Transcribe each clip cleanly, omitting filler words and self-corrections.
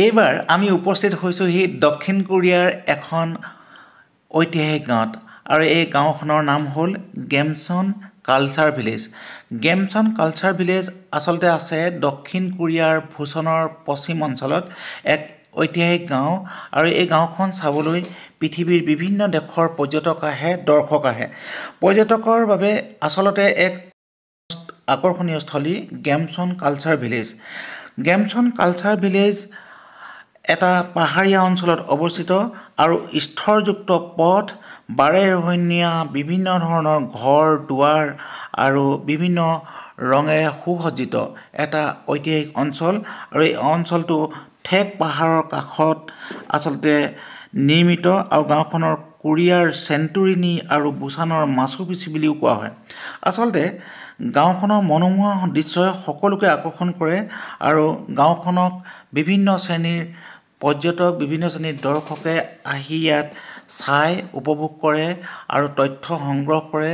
এইবাৰ আমি উপস্থিত হৈছোহি দক্ষিণ কোৰিয়াৰ এখন ঐতিহাসিক গাঁৱত আৰু এই গাঁওখনৰ নাম হ'ল গেমচন কালচাৰ ভিলেজ। গেমচন কালচাৰ ভিলেজ আচলতে আছে দক্ষিণ কোৰিয়াৰ ভূচনৰ পশ্চিম অঞ্চলত এক ঐতিহাসিক গাঁও আৰু এই গাঁওখন চাবলৈ পৃথিৱীৰ বিভিন্ন দেশৰ পৰ্যটক আহে, দৰ্শক আহে। পৰ্যটকৰ বাবে আচলতে এক আকৰ্ষণীয় স্থলী গেমচন কালচাৰ ভিলেজ। গেমচন কালচাৰ ভিলেজ এটা পাহাৰীয়া অঞ্চলত অৱস্থিত আৰু স্তৰযুক্ত পথ, বাৰেৰহণীয়া বিভিন্ন ধৰণৰ ঘৰ দুৱাৰ আৰু বিভিন্ন ৰঙেৰে সুসজ্জিত এটা ঐতিহাসিক অঞ্চল আৰু এই অঞ্চলটো ঠেক পাহাৰৰ কাষত আচলতে নিৰ্মিত আৰু গাঁওখনৰ কোৰিয়াৰ চেণ্টুৰিনি আৰু বুসানৰ মাচু পিচু বুলিও কোৱা হয়। আচলতে গাঁওখনৰ মনোমোহা দৃশ্যই সকলোকে আকৰ্ষণ কৰে আৰু গাঁওখনক বিভিন্ন শ্ৰেণীৰ পৰ্যটক, বিভিন্ন শ্ৰেণীৰ দৰ্শকে আহি ইয়াত চাই উপভোগ কৰে আৰু তথ্য সংগ্ৰহ কৰে,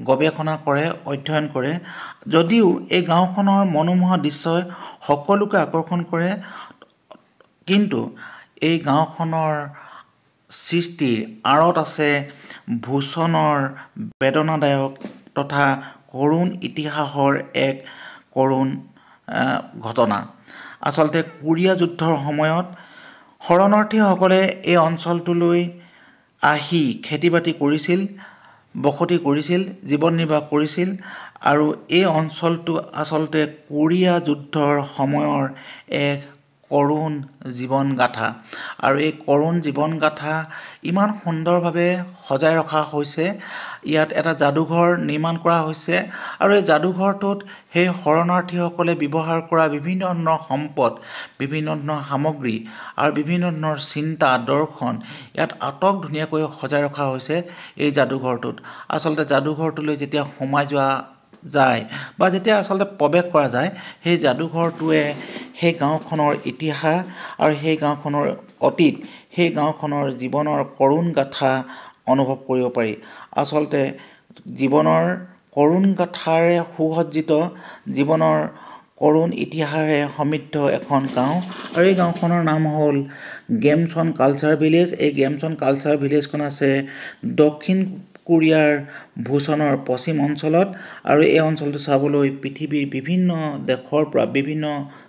গৱেষণা কৰে, অধ্যয়ন কৰে। যদিও এই গাঁওখনৰ মনোমোহা দৃশ্যই সকলোকে আকৰ্ষণ কৰে, কিন্তু এই গাঁওখনৰ সৃষ্টিৰ আঁৰত আছে ভূচনৰ বেদনাদায়ক তথা কৰুণ ইতিহাসৰ এক কৰুণ ঘটনা। আচলতে কোৰিয়া যুদ্ধৰ সময়ত শৰণাৰ্থীসকলে এই অঞ্চলটোলৈ আহি খেতি-বাতি কৰিছিল, বসতি কৰিছিল, জীৱন নিৰ্বাহ কৰিছিল আৰু এই অঞ্চলটো আচলতে কোৰিয়া যুদ্ধৰ সময়ৰ এক কৰুণ জীৱনগাথা আৰু এই কৰুণ জীৱনগাথা ইমান সুন্দৰভাৱে সজাই ৰখা হৈছে। ইয়াত এটা যাদুঘৰ নিৰ্মাণ কৰা হৈছে আৰু এই যাদুঘৰটোত সেই শৰণাৰ্থীসকলে ব্যৱহাৰ কৰা বিভিন্ন ধৰণৰ সম্পদ, বিভিন্ন ধৰণৰ সামগ্ৰী আৰু বিভিন্ন ধৰণৰ চিন্তা, দৰ্শন ইয়াত আটক ধুনীয়াকৈ সজাই ৰখা হৈছে এই যাদুঘৰটোত। আচলতে যাদুঘৰটোলৈ যেতিয়া সোমাই যোৱা যায় বা যেতিয়া আচলতে প্ৰৱেশ কৰা যায়, সেই যাদুঘৰটোৱে সেই গাঁওখনৰ ইতিহাস আৰু সেই গাঁওখনৰ অতীত, সেই গাঁওখনৰ জীৱনৰ কৰুণ গাথা অনুভৱ কৰিব পাৰি। আচলতে জীৱনৰ কৰুণ গাথাৰে সুসজ্জিত, জীৱনৰ কৰুণ ইতিহাসেৰে সমৃদ্ধ এখন গাঁও আৰু এই গাঁওখনৰ নাম হ'ল গেমচন কালচাৰ ভিলেজ। এই গেমচন কালচাৰ ভিলেজখন আছে দক্ষিণ কোৰিয়াৰ ভূচনৰ পশ্চিম অঞ্চলত আৰু এই অঞ্চলটো চাবলৈ পৃথিৱীৰ বিভিন্ন দেশৰ পৰা বিভিন্ন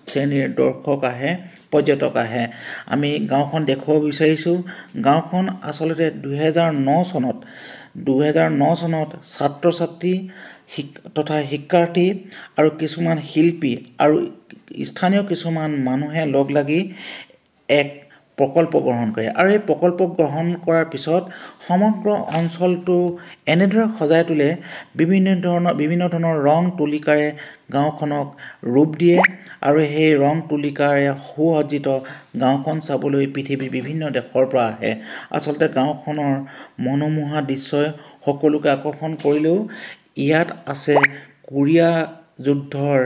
শ্ৰেণীৰ দৰ্শক আহে, পৰ্যটক আহে। আমি গাঁওখন দেখুৱাব বিচাৰিছোঁ। গাঁওখন আচলতে 2009 চনত ছাত্ৰ-ছাত্ৰী তথা শিক্ষাৰ্থী আৰু কিছুমান শিল্পী আৰু স্থানীয় কিছুমান মানুহে লগ লাগি এক প্ৰকল্প গ্ৰহণ কৰে আৰু এই প্ৰকল্প গ্ৰহণ কৰাৰ পিছত সমগ্ৰ অঞ্চলটো এনেদৰে সজাই তোলে, বিভিন্ন ধৰণৰ ৰং তুলিকাৰে গাঁওখনক ৰূপ দিয়ে আৰু সেই ৰং তুলিকাৰে সুসজ্জিত গাঁওখন চাবলৈ পৃথিৱীৰ বিভিন্ন দেশৰ পৰা আহে। আচলতে গাঁওখনৰ মনোমোহা দৃশ্যই সকলোকে আকৰ্ষণ কৰিলেও ইয়াত আছে কোৰিয়া যুদ্ধৰ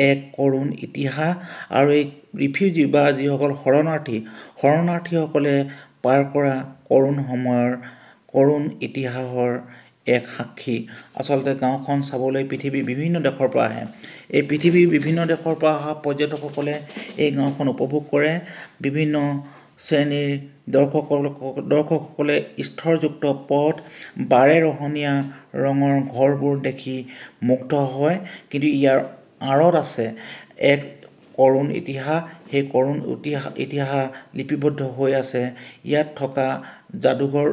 এক কৰুণ ইতিহাস আৰু এই ৰিফিউজি বা যিসকল শৰণাৰ্থীসকলে পাৰ কৰা কৰুণ সময়ৰ কৰুণ ইতিহাসৰ এক সাক্ষী। আচলতে গাঁওখন চাবলৈ পৃথিৱীৰ বিভিন্ন দেশৰ পৰা আহে। এই পৃথিৱীৰ বিভিন্ন দেশৰ পৰা অহা পৰ্যটকসকলে এই গাঁওখন উপভোগ কৰে। বিভিন্ন শ্ৰেণীৰ দৰ্শকসকলে স্তৰযুক্ত পথ, বাৰেৰহণীয়া ৰঙৰ ঘৰবোৰ দেখি মুগ্ধ হয়, কিন্তু ইয়াৰ আঁৰত আছে এক কৰুণ ইতিহাস। সেই কৰুণ ইতিহাস লিপিবদ্ধ হৈ আছে ইয়াত থকা যাদুঘৰ